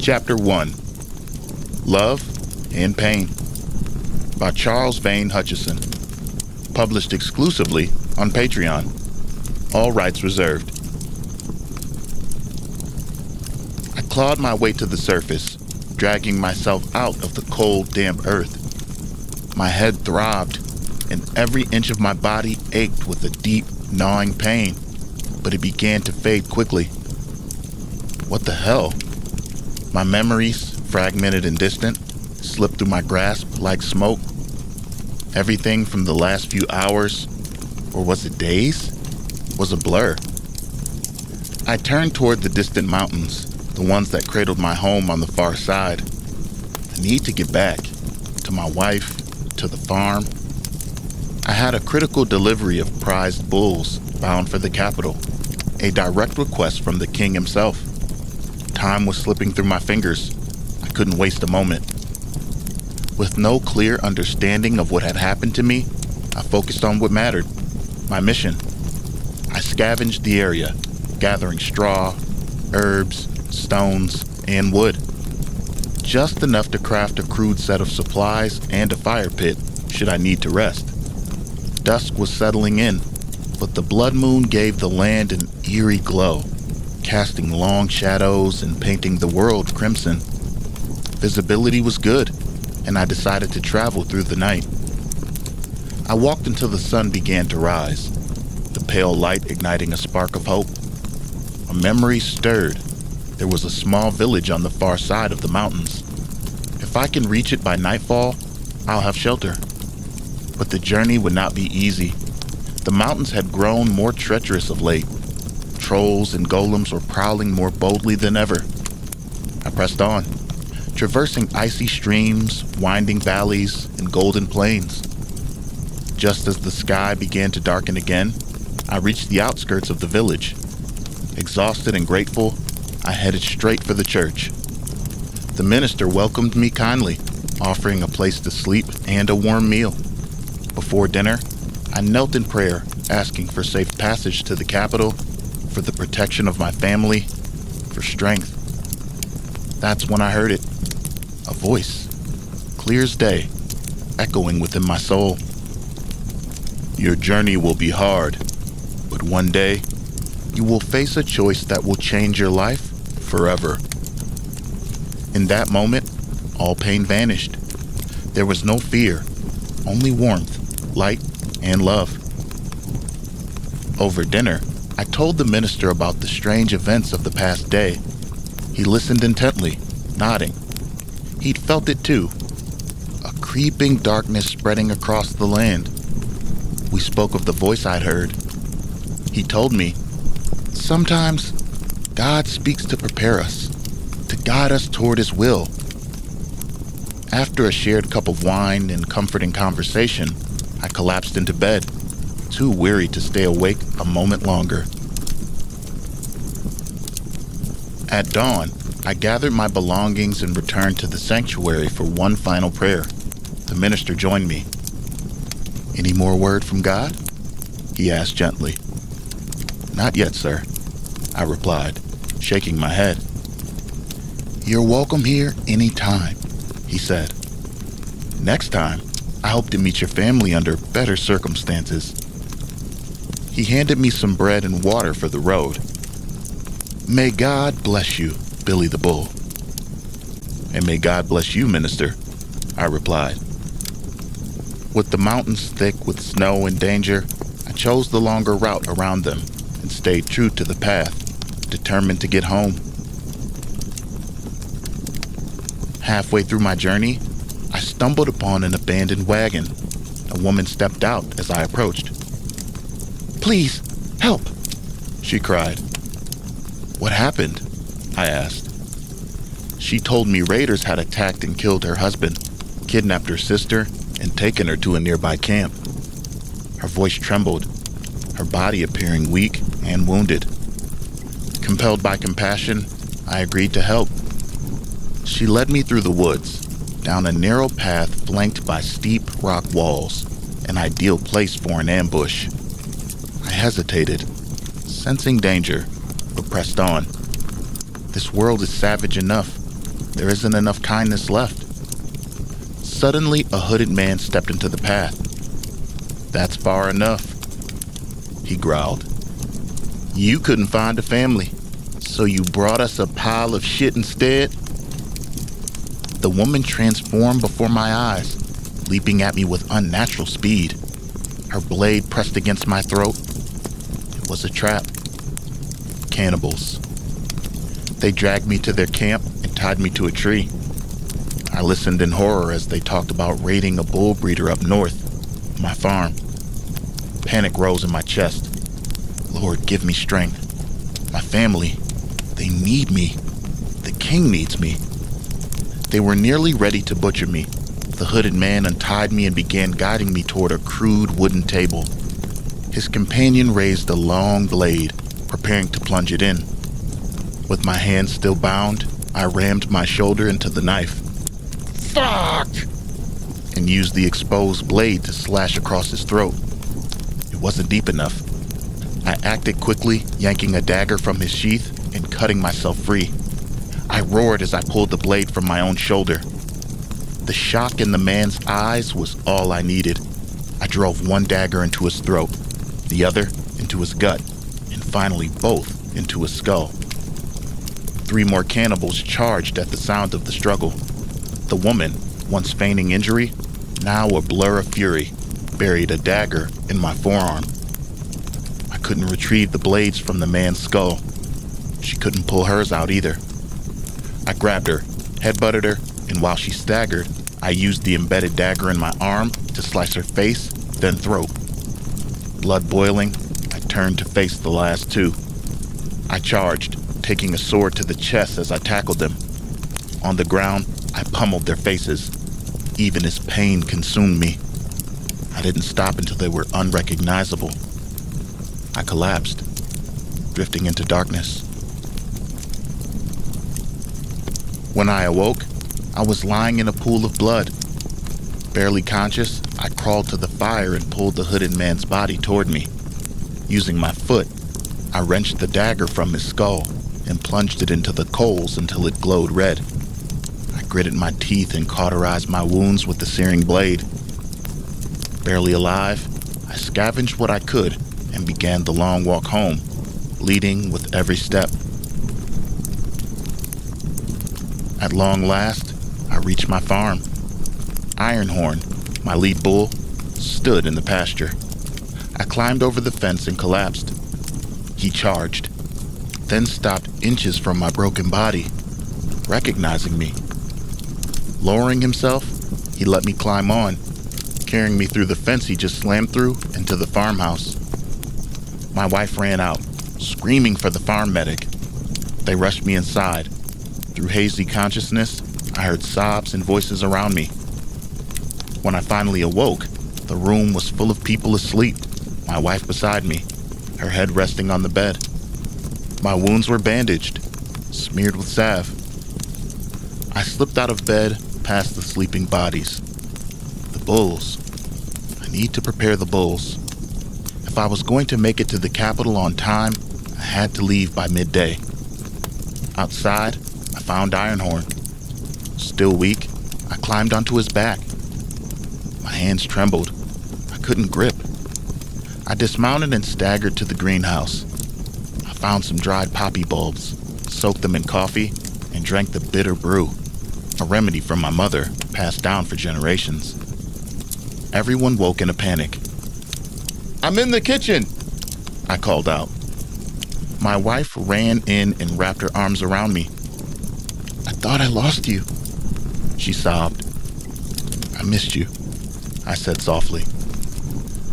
Chapter 1. Love and Pain by Charles Vane Hutchison. Published exclusively on Patreon. All rights reserved. I clawed my way to the surface, dragging myself out of the cold, damp earth. My head throbbed, and every inch of my body ached with a deep, gnawing pain, but it began to fade quickly. What the hell? My memories, fragmented and distant, slipped through my grasp like smoke. Everything from the last few hours, or was it days, was a blur. I turned toward the distant mountains, the ones that cradled my home on the far side. I need to get back, to my wife, to the farm. I had a critical delivery of prized bulls bound for the capital, a direct request from the king himself. Time was slipping through my fingers. I couldn't waste a moment. With no clear understanding of what had happened to me, I focused on what mattered, my mission. I scavenged the area, gathering straw, herbs, stones, and wood. Just enough to craft a crude set of supplies and a fire pit, should I need to rest. Dusk was settling in, but the blood moon gave the land an eerie glow, casting long shadows and painting the world crimson. Visibility was good, and I decided to travel through the night. I walked until the sun began to rise, the pale light igniting a spark of hope. A memory stirred. There was a small village on the far side of the mountains. If I can reach it by nightfall, I'll have shelter. But the journey would not be easy. The mountains had grown more treacherous of late. Trolls and golems were prowling more boldly than ever. I pressed on, traversing icy streams, winding valleys, and golden plains. Just as the sky began to darken again, I reached the outskirts of the village. Exhausted and grateful, I headed straight for the church. The minister welcomed me kindly, offering a place to sleep and a warm meal. Before dinner, I knelt in prayer, asking for safe passage to the capital, for the protection of my family, for strength. That's when I heard it. A voice, clear as day, echoing within my soul. Your journey will be hard, but one day, you will face a choice that will change your life forever. In that moment, all pain vanished. There was no fear, only warmth, light, and love. Over dinner, I told the minister about the strange events of the past day. He listened intently, nodding. He'd felt it too, a creeping darkness spreading across the land. We spoke of the voice I'd heard. He told me, sometimes God speaks to prepare us, to guide us toward His will. After a shared cup of wine and comforting conversation, I collapsed into bed, too weary to stay awake a moment longer. At dawn, I gathered my belongings and returned to the sanctuary for one final prayer. The minister joined me. Any more word from God? He asked gently. Not yet, sir, I replied, shaking my head. You're welcome here any time, he said. Next time, I hope to meet your family under better circumstances. He handed me some bread and water for the road. May God bless you, Billy the Bull. And may God bless you, minister, I replied. With the mountains thick with snow and danger, I chose the longer route around them and stayed true to the path, determined to get home. Halfway through my journey, I stumbled upon an abandoned wagon. A woman stepped out as I approached. Please, help, she cried. What happened? I asked. She told me raiders had attacked and killed her husband, kidnapped her sister, and taken her to a nearby camp. Her voice trembled, her body appearing weak and wounded. Compelled by compassion, I agreed to help. She led me through the woods, down a narrow path flanked by steep rock walls, an ideal place for an ambush. I hesitated, sensing danger, but pressed on. This world is savage enough. there isn't enough kindness left. Suddenly, a hooded man stepped into the path. "That's far enough," he growled. "You couldn't find a family, so you brought us a pile of shit instead?" The woman transformed before my eyes, leaping at me with unnatural speed. Her blade pressed against my throat. It was a trap. Cannibals. They dragged me to their camp and tied me to a tree. I listened in horror as they talked about raiding a bull breeder up north, my farm. Panic rose in my chest. Lord, give me strength. My family, they need me. The king needs me. They were nearly ready to butcher me. The hooded man untied me and began guiding me toward a crude wooden table. His companion raised a long blade, preparing to plunge it in. With my hand still bound, I rammed my shoulder into the knife. "Fuck!" and used the exposed blade to slash across his throat. It wasn't deep enough. I acted quickly, yanking a dagger from his sheath and cutting myself free. I roared as I pulled the blade from my own shoulder. The shock in the man's eyes was all I needed. I drove one dagger into his throat, the other into his gut, and finally both into his skull. 3 more cannibals charged at the sound of the struggle. The woman, once feigning injury, now a blur of fury, buried a dagger in my forearm. I couldn't retrieve the blades from the man's skull. She couldn't pull hers out either. I grabbed her, headbutted her, and while she staggered, I used the embedded dagger in my arm to slice her face, then throat. Blood boiling, I turned to face the last 2. I charged, taking a sword to the chest as I tackled them. On the ground, I pummeled their faces, even as pain consumed me. I didn't stop until they were unrecognizable. I collapsed, drifting into darkness. When I awoke, I was lying in a pool of blood. Barely conscious, I crawled to the fire and pulled the hooded man's body toward me. Using my foot, I wrenched the dagger from his skull and plunged it into the coals until it glowed red. I gritted my teeth and cauterized my wounds with the searing blade. Barely alive, I scavenged what I could and began the long walk home, bleeding with every step. At long last, I reached my farm. Ironhorn, my lead bull, stood in the pasture. I climbed over the fence and collapsed. He charged, then stopped inches from my broken body, recognizing me. Lowering himself, he let me climb on, carrying me through the fence he just slammed through into the farmhouse. My wife ran out, screaming for the farm medic. They rushed me inside. Through hazy consciousness, I heard sobs and voices around me. When I finally awoke, the room was full of people asleep, my wife beside me, her head resting on the bed. My wounds were bandaged, smeared with salve. I slipped out of bed past the sleeping bodies. The bulls. I need to prepare the bulls. If I was going to make it to the capital on time, I had to leave by midday. Outside, I found Ironhorn. Still weak, I climbed onto his back. My hands trembled. I couldn't grip. I dismounted and staggered to the greenhouse. I found some dried poppy bulbs, soaked them in coffee, and drank the bitter brew, a remedy from my mother, passed down for generations. Everyone woke in a panic. "I'm in the kitchen," I called out. My wife ran in and wrapped her arms around me. "I thought I lost you," she sobbed. "I missed you," I said softly.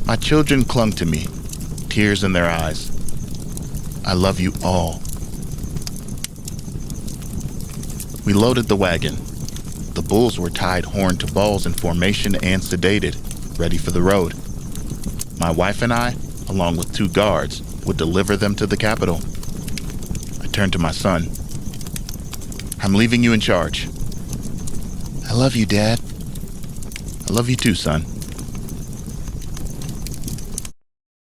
My children clung to me, tears in their eyes. "I love you all." We loaded the wagon. The bulls were tied horn to balls in formation and sedated, ready for the road. My wife and I, along with 2 guards, would deliver them to the capital. I turned to my son. "I'm leaving you in charge." "I love you, Dad." "I love you too, son."